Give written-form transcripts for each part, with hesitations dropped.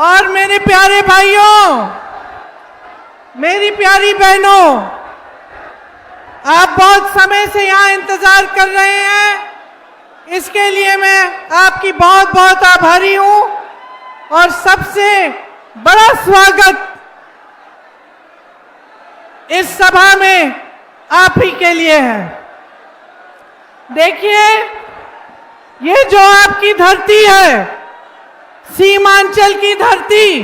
और मेरे प्यारे भाइयों, मेरी प्यारी बहनों, आप बहुत समय से यहाँ इंतजार कर रहे हैं। इसके लिए मैं आपकी बहुत बहुत आभारी हूँ और सबसे बड़ा स्वागत इस सभा में आप ही के लिए है। देखिए, ये जो आपकी धरती है, सीमांचल की धरती,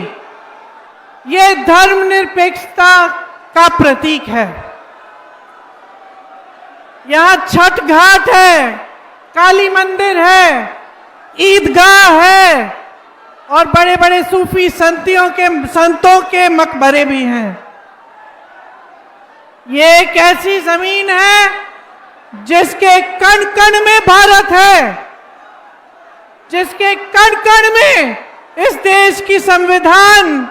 ये धर्मनिरपेक्षता का प्रतीक है। यहाँ छठ घाट है, काली मंदिर है, ईदगाह है और बड़े बड़े सूफी संतों के मकबरे भी हैं। ये एक ऐसी जमीन है जिसके कण कण में भारत है, जिसके कण कण में इस देश की संविधान,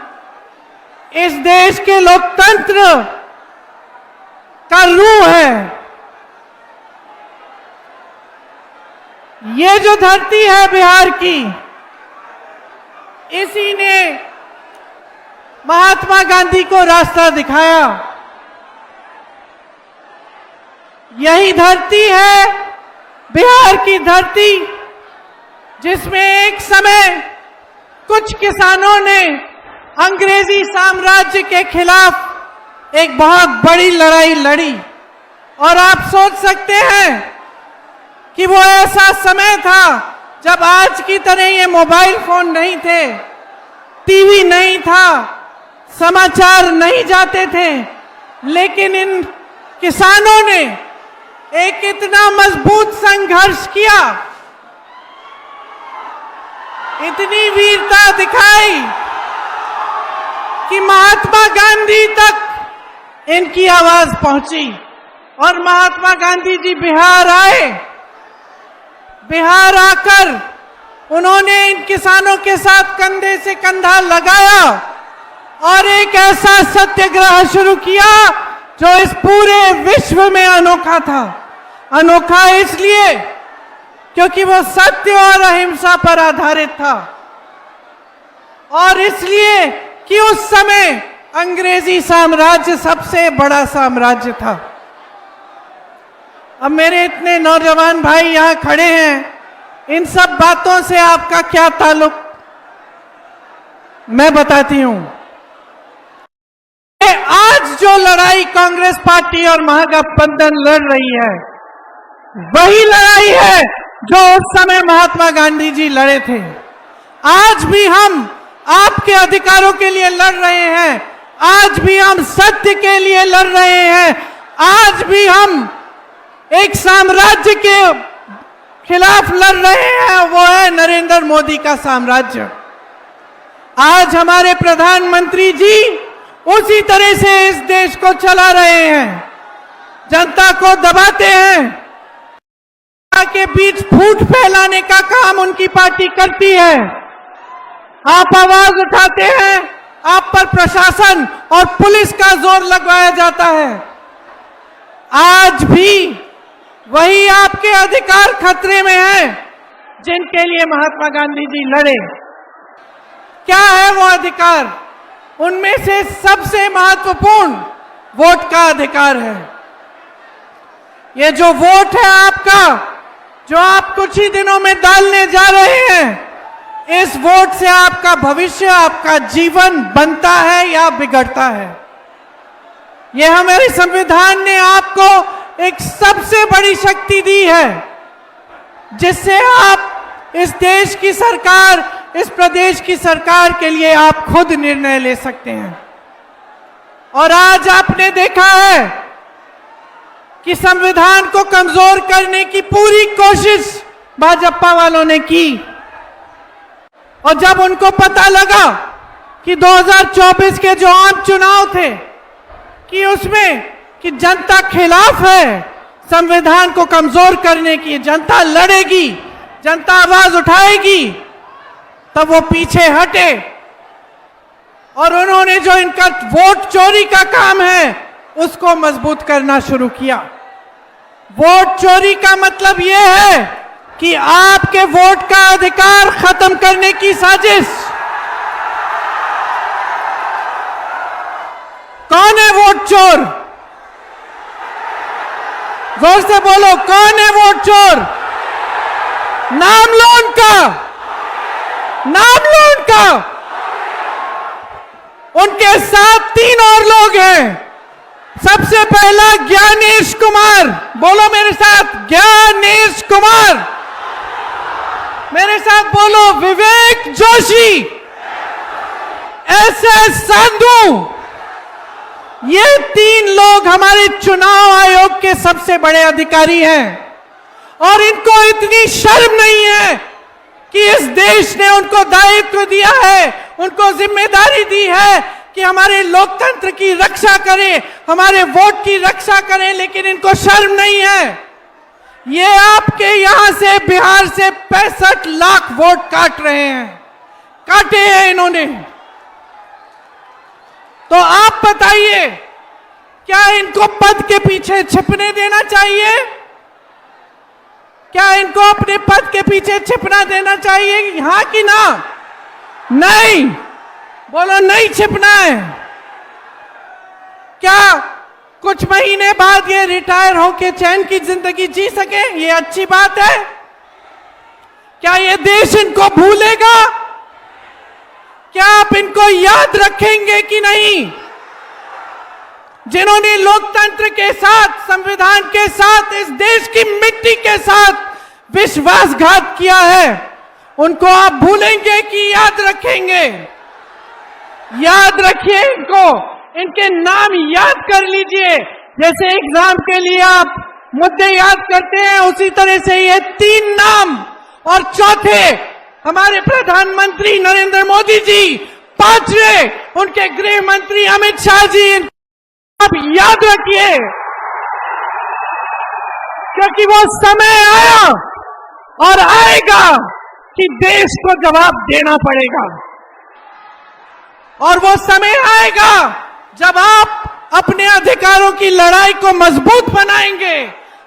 इस देश के लोकतंत्र का रूह है। ये जो धरती है बिहार की, इसी ने महात्मा गांधी को रास्ता दिखाया। यही धरती है, बिहार की धरती, जिसमें एक समय कुछ किसानों ने अंग्रेजी साम्राज्य के खिलाफ एक बहुत बड़ी लड़ाई लड़ी। और आप सोच सकते हैं कि वो ऐसा समय था जब आज की तरह ये मोबाइल फोन नहीं थे, टीवी नहीं था, समाचार नहीं जाते थे, लेकिन इन किसानों ने एक इतना मजबूत संघर्ष किया, इतनी वीरता दिखाई कि महात्मा गांधी तक इनकी आवाज पहुंची। और महात्मा गांधी जी बिहार आए। बिहार आकर उन्होंने इन किसानों के साथ कंधे से कंधा लगाया और एक ऐसा सत्याग्रह शुरू किया जो इस पूरे विश्व में अनोखा था। अनोखा इसलिए क्योंकि वो सत्य और अहिंसा पर आधारित था, और इसलिए कि उस समय अंग्रेजी साम्राज्य सबसे बड़ा साम्राज्य था। अब मेरे इतने नौजवान भाई यहाँ खड़े हैं, इन सब बातों से आपका क्या ताल्लुक, मैं बताती हूं। आज जो लड़ाई कांग्रेस पार्टी और महागठबंधन लड़ रही है, वही लड़ाई है जो उस समय महात्मा गांधी जी लड़े थे। आज भी हम आपके अधिकारों के लिए लड़ रहे हैं, आज भी हम सत्य के लिए लड़ रहे हैं, आज भी हम एक साम्राज्य के खिलाफ लड़ रहे हैं, वो है नरेंद्र मोदी का साम्राज्य। आज हमारे प्रधानमंत्री जी उसी तरह से इस देश को चला रहे हैं, जनता को दबाते हैं, के बीच फूट फैलाने का काम उनकी पार्टी करती है। आप आवाज उठाते हैं, आप पर प्रशासन और पुलिस का जोर लगवाया जाता है। आज भी वही आपके अधिकार खतरे में हैं जिनके लिए महात्मा गांधी जी लड़े। क्या है वो अधिकार? उनमें से सबसे महत्वपूर्ण वोट का अधिकार है। ये जो वोट है आपका, जो आप कुछ ही दिनों में डालने जा रहे हैं, इस वोट से आपका भविष्य, आपका जीवन बनता है या बिगड़ता है। ये हमारे संविधान ने आपको एक सबसे बड़ी शक्ति दी है, जिससे आप इस देश की सरकार, इस प्रदेश की सरकार के लिए आप खुद निर्णय ले सकते हैं। और आज आपने देखा है कि संविधान को कमजोर करने की पूरी कोशिश भाजपा वालों ने की, और जब उनको पता लगा कि 2024 के जो आम चुनाव थे कि उसमें कि जनता खिलाफ है संविधान को कमजोर करने की, जनता लड़ेगी, जनता आवाज उठाएगी, तब वो पीछे हटे और उन्होंने जो इनका वोट चोरी का काम है उसको मजबूत करना शुरू किया। वोट चोरी का मतलब यह है कि आपके वोट का अधिकार खत्म करने की साजिश, चोर? जोर से बोलो, कौन है वोट चोर? नाम लो उनका, नाम लो उनका। उनके साथ 3 और लोग हैं। सबसे पहला ज्ञानेश कुमार, बोलो मेरे साथ, ज्ञानेश कुमार। मेरे साथ बोलो, विवेक जोशी, SS संधू। ये 3 लोग हमारे चुनाव आयोग के सबसे बड़े अधिकारी हैं और इनको इतनी शर्म नहीं है कि इस देश ने उनको दायित्व दिया है, उनको जिम्मेदारी दी है कि हमारे लोकतंत्र की रक्षा करें, हमारे वोट की रक्षा करें, लेकिन इनको शर्म नहीं है। ये आपके यहां से, बिहार से 65 लाख वोट काट रहे हैं, काटे हैं इन्होंने। तो आप बताइए, क्या इनको पद के पीछे छिपने देना चाहिए? क्या इनको अपने पद के पीछे छिपना देना चाहिए, हाँ कि ना? नहीं, बोलो नहीं छिपना है। क्या कुछ महीने बाद ये रिटायर होके चैन की जिंदगी जी सके? ये अच्छी बात है? क्या ये देश इनको भूलेगा? क्या आप इनको याद रखेंगे कि नहीं? जिन्होंने लोकतंत्र के साथ, संविधान के साथ, इस देश की मिट्टी के साथ विश्वासघात किया है, उनको आप भूलेंगे कि याद रखेंगे? याद रखिए इनको, इनके नाम याद कर लीजिए। जैसे एग्जाम के लिए आप मुद्दे याद करते हैं, उसी तरह से ये 3 नाम, और चौथे हमारे प्रधानमंत्री नरेंद्र मोदी जी, 5वें उनके गृह मंत्री अमित शाह जी, आप याद रखिए, क्योंकि वो समय आया और आएगा कि देश को जवाब देना पड़ेगा। और वो समय आएगा जब आप अपने अधिकारों की लड़ाई को मजबूत बनाएंगे,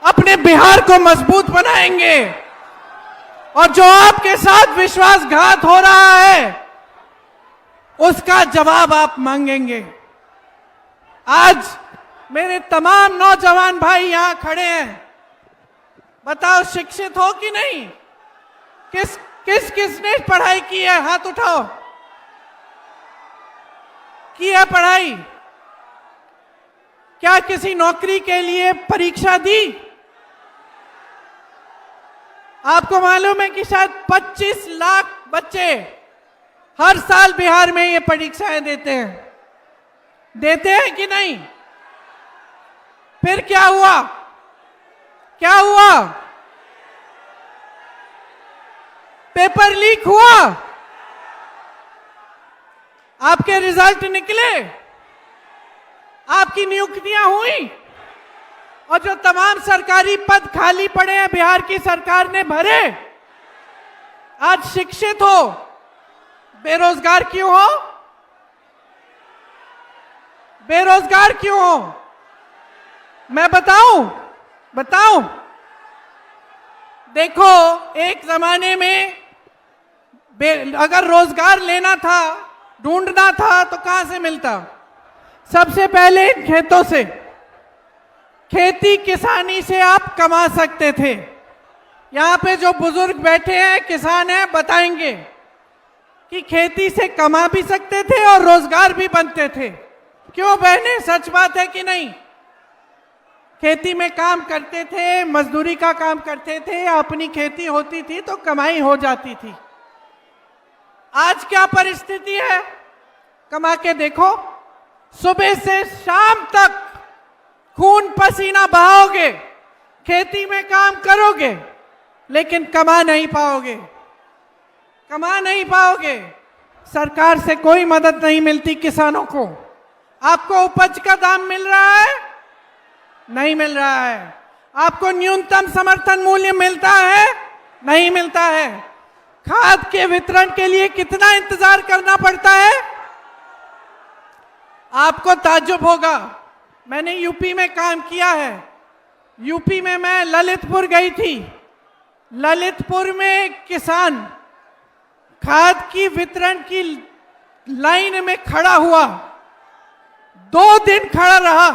अपने बिहार को मजबूत बनाएंगे, और जो आपके साथ विश्वासघात हो रहा है उसका जवाब आप मांगेंगे। आज मेरे तमाम नौजवान भाई यहां खड़े हैं, बताओ शिक्षित हो कि नहीं? किसने पढ़ाई की है? हाथ उठाओ। की है पढ़ाई? क्या किसी नौकरी के लिए परीक्षा दी? आपको मालूम है कि शायद 25 लाख बच्चे हर साल बिहार में ये परीक्षाएं देते हैं कि नहीं? फिर क्या हुआ? क्या हुआ? पेपर लीक हुआ, आपके रिजल्ट निकले, आपकी नियुक्तियां हुई, और जो तमाम सरकारी पद खाली पड़े हैं बिहार की सरकार ने भरे। आज शिक्षित हो, बेरोजगार क्यों हो? बेरोजगार क्यों हो? मैं बताऊं? देखो, एक जमाने में अगर रोजगार लेना था, ढूंढना था, तो कहां से मिलता? सबसे पहले खेतों से। खेती किसानी से आप कमा सकते थे। यहां पे जो बुजुर्ग बैठे हैं, किसान हैं, बताएंगे कि खेती से कमा भी सकते थे और रोजगार भी बनते थे। क्यों बहने, सच बात है कि नहीं? खेती में काम करते थे, मजदूरी का काम करते थे, अपनी खेती होती थी तो कमाई हो जाती थी। आज क्या परिस्थिति है? कमा के देखो, सुबह से शाम तक खून पसीना बहाओगे, खेती में काम करोगे, लेकिन कमा नहीं पाओगे। सरकार से कोई मदद नहीं मिलती किसानों को। आपको उपज का दाम मिल रहा है? नहीं मिल रहा है। आपको न्यूनतम समर्थन मूल्य मिलता है? नहीं मिलता है। खाद के वितरण के लिए कितना इंतजार करना पड़ता है? आपको ताज्जुब होगा, मैंने यूपी में काम किया है। यूपी में मैं ललितपुर गई थी। ललितपुर में किसान खाद की वितरण की लाइन में खड़ा हुआ, 2 दिन खड़ा रहा।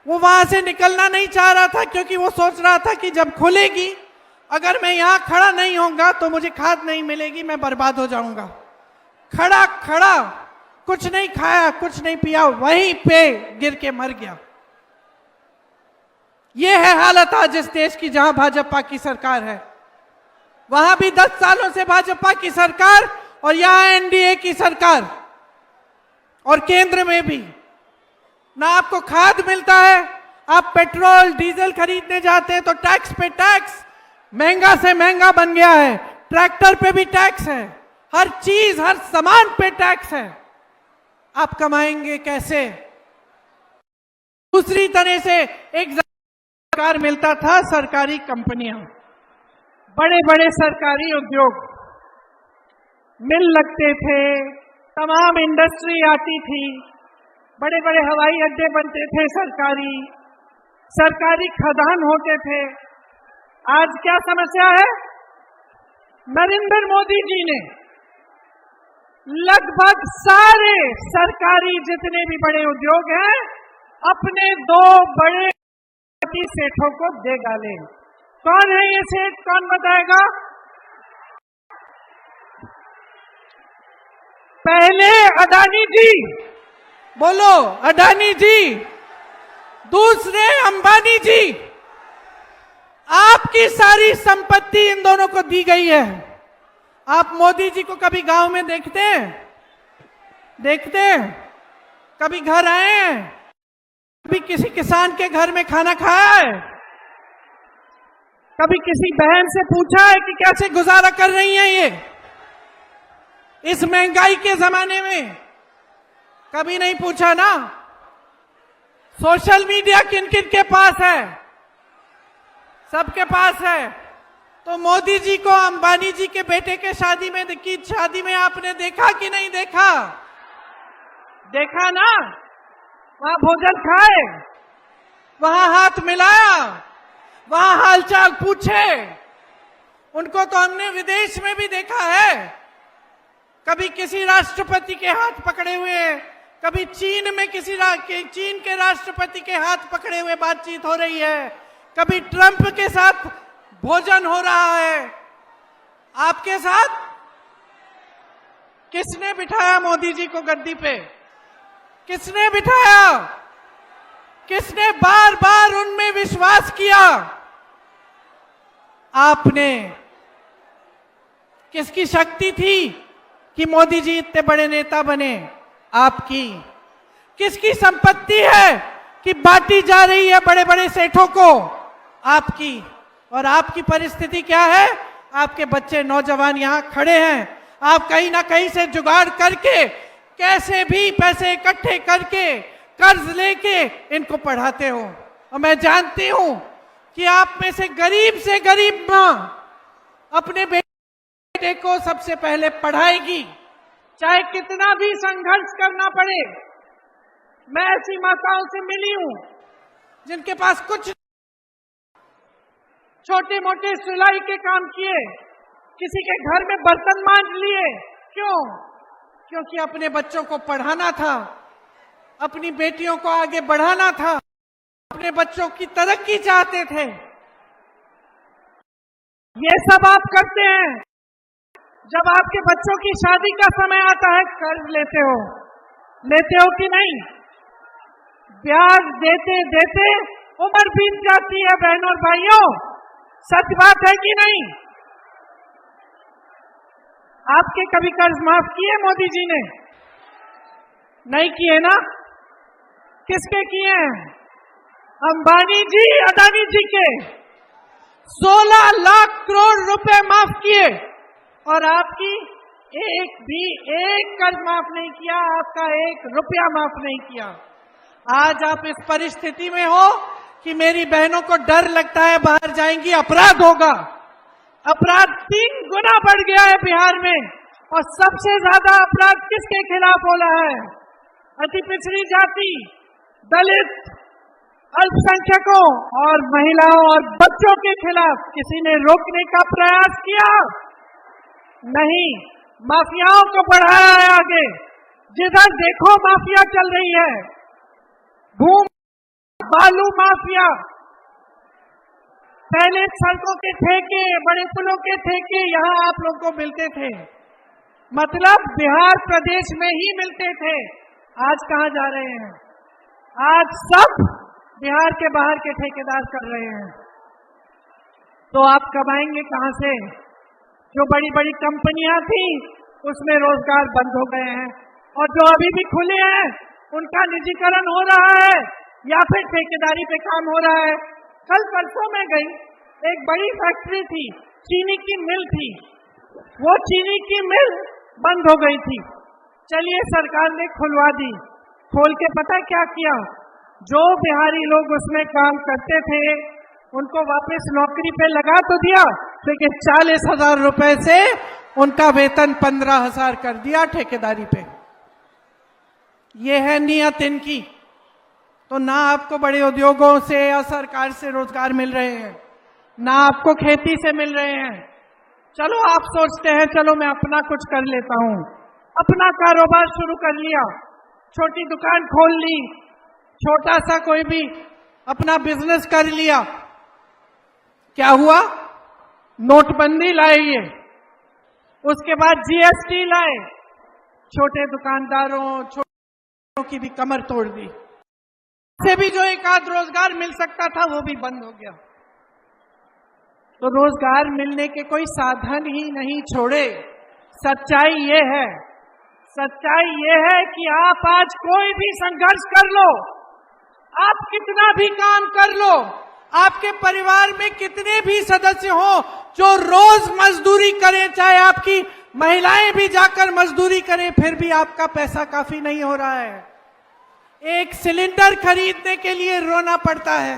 वो वहां से निकलना नहीं चाह रहा था, क्योंकि वो सोच रहा था कि जब खुलेगी, अगर मैं यहां खड़ा नहीं होऊंगा तो मुझे खाद नहीं मिलेगी, मैं बर्बाद हो जाऊंगा। खड़ा खड़ा कुछ नहीं खाया, कुछ नहीं पिया, वहीं पे गिर के मर गया। ये है हालत आज इस देश की, जहां भाजपा की सरकार है। वहां भी 10 सालों से भाजपा की सरकार, और यहां एनडीए की सरकार, और केंद्र में भी ना आपको खाद मिलता है। आप पेट्रोल डीजल खरीदने जाते हैं तो टैक्स पे टैक्स, महंगा से महंगा बन गया है। ट्रैक्टर पे भी टैक्स है, हर चीज हर सामान पे टैक्स है। आप कमाएंगे कैसे? दूसरी तरह से एक सरकार मिलता था, सरकारी कंपनियां, बड़े बड़े सरकारी उद्योग मिल लगते थे, तमाम इंडस्ट्री आती थी, बड़े बड़े हवाई अड्डे बनते थे, सरकारी खदान होते थे। आज क्या समस्या है? नरेंद्र मोदी जी ने लगभग सारे सरकारी जितने भी बड़े उद्योग हैं, अपने 2 बड़े सेठों को दे डाले। कौन है ये सेठ? कौन बताएगा? पहले अडानी जी, बोलो अडानी जी, दूसरे अंबानी जी। आपकी सारी संपत्ति इन दोनों को दी गई है। आप मोदी जी को कभी गांव में देखते हैं? कभी घर आए हैं? कभी किसी किसान के घर में खाना खाया है? कभी किसी बहन से पूछा है कि कैसे गुजारा कर रही हैं ये इस महंगाई के जमाने में? कभी नहीं पूछा ना। सोशल मीडिया किन किन के पास है? सबके पास है। तो मोदी जी को अंबानी जी के बेटे के शादी में आपने देखा कि नहीं देखा? देखा ना। वहां भोजन खाए, वहां हाथ मिलाया, वहां हालचाल पूछे। उनको तो हमने विदेश में भी देखा है, कभी किसी राष्ट्रपति के हाथ पकड़े हुए, कभी चीन में चीन के राष्ट्रपति के हाथ पकड़े हुए बातचीत हो रही है, कभी ट्रंप के साथ भोजन हो रहा है। आपके साथ किसने बिठाया मोदी जी को गद्दी पे? किसने बिठाया? किसने बार बार उनमें विश्वास किया? आपने। किसकी शक्ति थी कि मोदी जी इतने बड़े नेता बने? आपकी। किसकी संपत्ति है कि बांटी जा रही है बड़े बड़े सेठों को? आपकी। और आपकी परिस्थिति क्या है? आपके बच्चे नौजवान यहां खड़े हैं, आप कहीं ना कहीं से जुगाड़ करके, कैसे भी पैसे इकट्ठे करके, कर्ज लेके इनको पढ़ाते हो। और मैं जानती हूं कि आप में से गरीब मां अपने बेटे को सबसे पहले पढ़ाएगी, चाहे कितना भी संघर्ष करना पड़े। मैं ऐसी माताओं से मिली हूं जिनके पास कुछ छोटे मोटे सिलाई के काम किए, किसी के घर में बर्तन मांज लिए। क्यों? क्योंकि अपने बच्चों को पढ़ाना था, अपनी बेटियों को आगे बढ़ाना था, अपने बच्चों की तरक्की चाहते थे। ये सब आप करते हैं। जब आपके बच्चों की शादी का समय आता है, कर्ज लेते हो कि नहीं? ब्याज देते देते उम्र बीत जाती है बहनों और भाइयों। सच बात है कि नहीं? आपके कभी कर्ज माफ किए मोदी जी ने? नहीं किए ना। किसके किए हैं? अंबानी जी, अडानी जी के 16 लाख करोड़ रुपए माफ किए। और आपकी एक कर्ज माफ नहीं किया, आपका 1 रुपया माफ नहीं किया। आज आप इस परिस्थिति में हो कि मेरी बहनों को डर लगता है, बाहर जाएंगी अपराध होगा। अपराध 3 गुना बढ़ गया है बिहार में। और सबसे ज्यादा अपराध किसके खिलाफ हो रहा है? अति पिछड़ी जाति, दलित, अल्पसंख्यकों और महिलाओं और बच्चों के खिलाफ। किसी ने रोकने का प्रयास किया? नहीं। माफियाओं को बढ़ाया है आगे। जिधर देखो माफिया चल रही है। भूमि बालू माफिया, पहले सड़कों के ठेके, बड़े पुलों के ठेके यहाँ आप लोगों को मिलते थे, मतलब बिहार प्रदेश में ही मिलते थे। आज कहाँ जा रहे हैं? आज सब बिहार के बाहर के ठेकेदार कर रहे हैं। तो आप कमाएंगे कहाँ से? जो बड़ी बड़ी कंपनियां थी उसमें रोजगार बंद हो गए हैं, और जो अभी भी खुले हैं उनका निजीकरण हो रहा है या फिर ठेकेदारी पे काम हो रहा है। कल परसों में गई, एक बड़ी फैक्ट्री थी, चीनी की मिल थी, वो चीनी की मिल बंद हो गई थी। चलिए सरकार ने खुलवा दी। खोल के पता क्या किया? जो बिहारी लोग उसमें काम करते थे उनको वापस नौकरी पे लगा तो दिया, लेकिन 40,000 रुपए से उनका वेतन 15,000 कर दिया ठेकेदारी पे। ये है नियत इनकी। तो ना आपको बड़े उद्योगों से या सरकार से रोजगार मिल रहे हैं, ना आपको खेती से मिल रहे हैं। चलो आप सोचते हैं चलो मैं अपना कुछ कर लेता हूं, अपना कारोबार शुरू कर लिया, छोटी दुकान खोल ली, छोटा सा कोई भी अपना बिजनेस कर लिया। क्या हुआ? नोटबंदी लाए ये, उसके बाद जीएसटी लाए, छोटे दुकानदारों छोटों की भी कमर तोड़ दी। से भी जो एक आध रोजगार मिल सकता था वो भी बंद हो गया। तो रोजगार मिलने के कोई साधन ही नहीं छोड़े। सच्चाई ये है, सच्चाई ये है कि आप आज कोई भी संघर्ष कर लो, आप कितना भी काम कर लो, आपके परिवार में कितने भी सदस्य हो जो रोज मजदूरी करें, चाहे आपकी महिलाएं भी जाकर मजदूरी करें, फिर भी आपका पैसा काफी नहीं हो रहा है। एक सिलेंडर खरीदने के लिए रोना पड़ता है।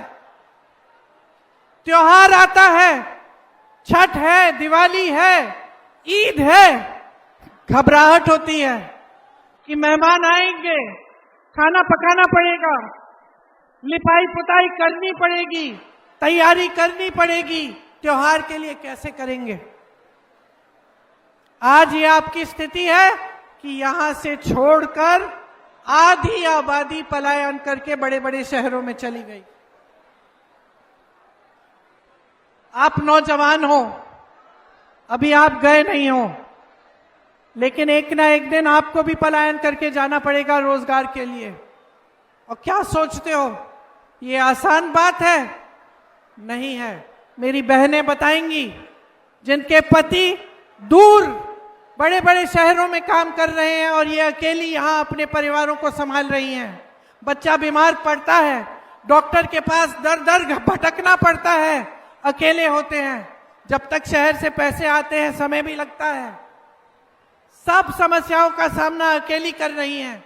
त्योहार आता है, छठ है, दिवाली है, ईद है, घबराहट होती है कि मेहमान आएंगे, खाना पकाना पड़ेगा, लिपाई पुताई करनी पड़ेगी, तैयारी करनी पड़ेगी। त्योहार के लिए कैसे करेंगे? आज ये आपकी स्थिति है कि यहां से छोड़कर आधी आबादी पलायन करके बड़े बड़े शहरों में चली गई। आप नौजवान हो, अभी आप गए नहीं हो, लेकिन एक ना एक दिन आपको भी पलायन करके जाना पड़ेगा रोजगार के लिए। और क्या सोचते हो ये आसान बात है? नहीं है। मेरी बहनें बताएंगी जिनके पति दूर बड़े बड़े शहरों में काम कर रहे हैं और ये अकेली यहाँ अपने परिवारों को संभाल रही हैं। बच्चा बीमार पड़ता है, डॉक्टर के पास दर दर भटकना पड़ता है, अकेले होते हैं। जब तक शहर से पैसे आते हैं समय भी लगता है। सब समस्याओं का सामना अकेली कर रही हैं।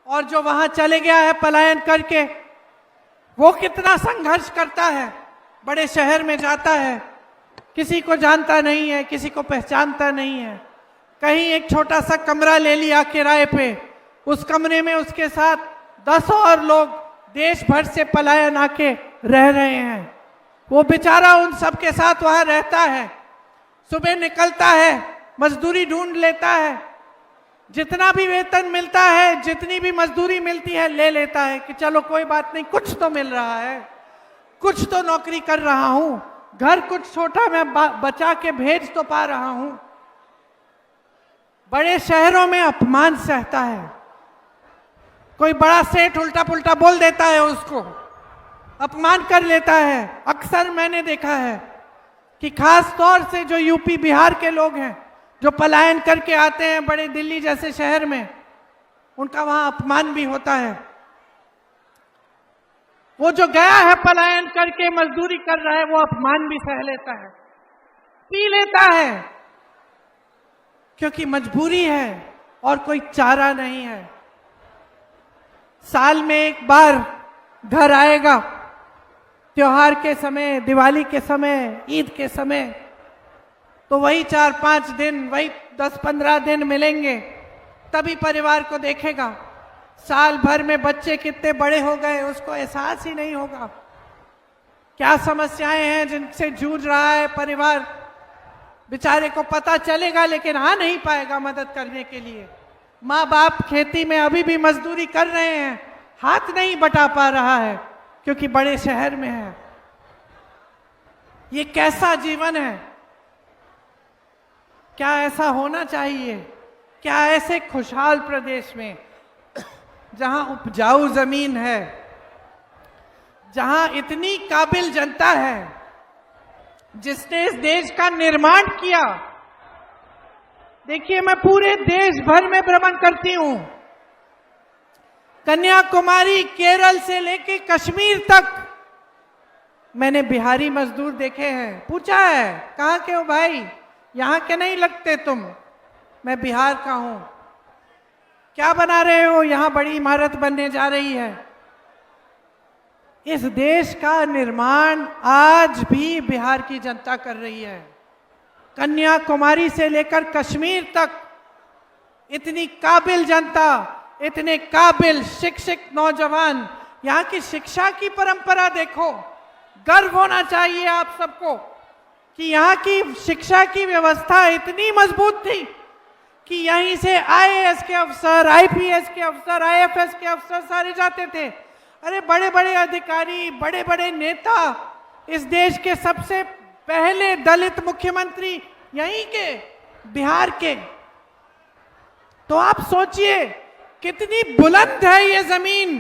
और जो वहां चले गया है पलायन करके, वो कितना संघर्ष करता है, बड़े शहर में जाता है, किसी को जानता नहीं है, किसी को पहचानता नहीं है, कहीं एक छोटा सा कमरा ले लिया किराए पे, उस कमरे में उसके साथ 10 और लोग देश भर से पलायन आके रह रहे हैं। वो बेचारा उन सब के साथ वहां रहता है, सुबह निकलता है, मजदूरी ढूंढ लेता है, जितना भी वेतन मिलता है, जितनी भी मजदूरी मिलती है ले लेता है कि चलो कोई बात नहीं, कुछ तो मिल रहा है, कुछ तो नौकरी कर रहा हूं, घर कुछ छोटा मैं बचा के भेज तो पा रहा हूं। बड़े शहरों में अपमान सहता है, कोई बड़ा सेठ उल्टा पुल्टा बोल देता है, उसको अपमान कर लेता है। अक्सर मैंने देखा है कि खास तौर से जो यूपी बिहार के लोग हैं जो पलायन करके आते हैं बड़े दिल्ली जैसे शहर में, उनका वहां अपमान भी होता है। वो जो गया है पलायन करके मजदूरी कर रहा है, वो अपमान भी सह लेता है, पी लेता है, क्योंकि मजबूरी है और कोई चारा नहीं है। साल में एक बार घर आएगा, त्योहार के समय, दिवाली के समय, ईद के समय, तो वही 4-5 दिन, वही 10-15 दिन मिलेंगे, तभी परिवार को देखेगा। साल भर में बच्चे कितने बड़े हो गए उसको एहसास ही नहीं होगा। क्या समस्याएं हैं जिनसे जूझ रहा है परिवार, बेचारे को पता चलेगा, लेकिन आ नहीं पाएगा मदद करने के लिए। माँ बाप खेती में अभी भी मजदूरी कर रहे हैं, हाथ नहीं बटा पा रहा है क्योंकि बड़े शहर में है। ये कैसा जीवन है? क्या ऐसा होना चाहिए? क्या ऐसे खुशहाल प्रदेश में जहां उपजाऊ जमीन है, जहां इतनी काबिल जनता है, जिसने इस देश का निर्माण किया। देखिए, मैं पूरे देश भर में भ्रमण करती हूं, कन्याकुमारी, केरल से लेके कश्मीर तक मैंने बिहारी मजदूर देखे हैं। पूछा है, कहाँ के हो भाई? यहां के नहीं लगते तुम। मैं बिहार का हूं। क्या बना रहे हो? यहां बड़ी इमारत बनने जा रही है। इस देश का निर्माण आज भी बिहार की जनता कर रही है। कन्याकुमारी से लेकर कश्मीर तक इतनी काबिल जनता, इतने काबिल शिक्षित नौजवान। यहाँ की शिक्षा की परंपरा देखो, गर्व होना चाहिए आप सबको कि यहाँ की शिक्षा की व्यवस्था इतनी मजबूत थी कि यहीं से आईएएस के अफसर, आईपीएस के अफसर, आईएफएस के अफसर सारे जाते थे। अरे बड़े बड़े अधिकारी, बड़े बड़े नेता, इस देश के सबसे पहले दलित मुख्यमंत्री यहीं के, बिहार के। तो आप सोचिए कितनी बुलंद है ये जमीन,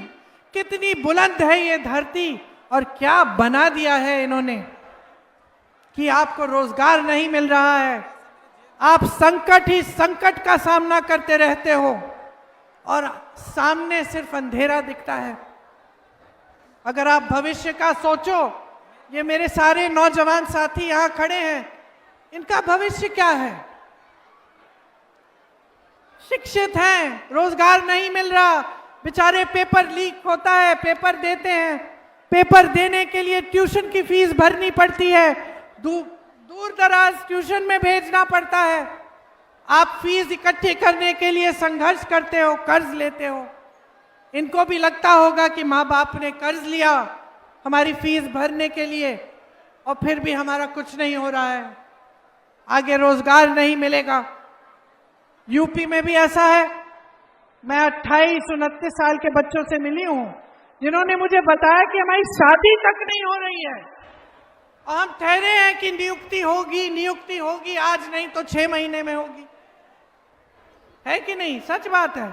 कितनी बुलंद है ये धरती, और क्या बना दिया है इन्होंने कि आपको रोजगार नहीं मिल रहा है। आप संकट ही संकट का सामना करते रहते हो और सामने सिर्फ अंधेरा दिखता है। अगर आप भविष्य का सोचो, ये मेरे सारे नौजवान साथी यहां खड़े हैं, इनका भविष्य क्या है? शिक्षित हैं, रोजगार नहीं मिल रहा, बेचारे पेपर लीक होता है, पेपर देते हैं, पेपर देने के लिए ट्यूशन की फीस भरनी पड़ती है, दूर दराज ट्यूशन में भेजना पड़ता है। आप फीस इकट्ठी करने के लिए संघर्ष करते हो, कर्ज लेते हो। इनको भी लगता होगा कि माँ बाप ने कर्ज लिया हमारी फीस भरने के लिए और फिर भी हमारा कुछ नहीं हो रहा है, आगे रोजगार नहीं मिलेगा। यूपी में भी ऐसा है। मैं 28-29 साल के बच्चों से मिली हूं जिन्होंने मुझे बताया कि हमारी शादी तक नहीं हो रही है और हम ठहरे हैं कि नियुक्ति होगी, नियुक्ति होगी, आज नहीं तो 6 महीने में होगी। है कि नहीं? सच बात है।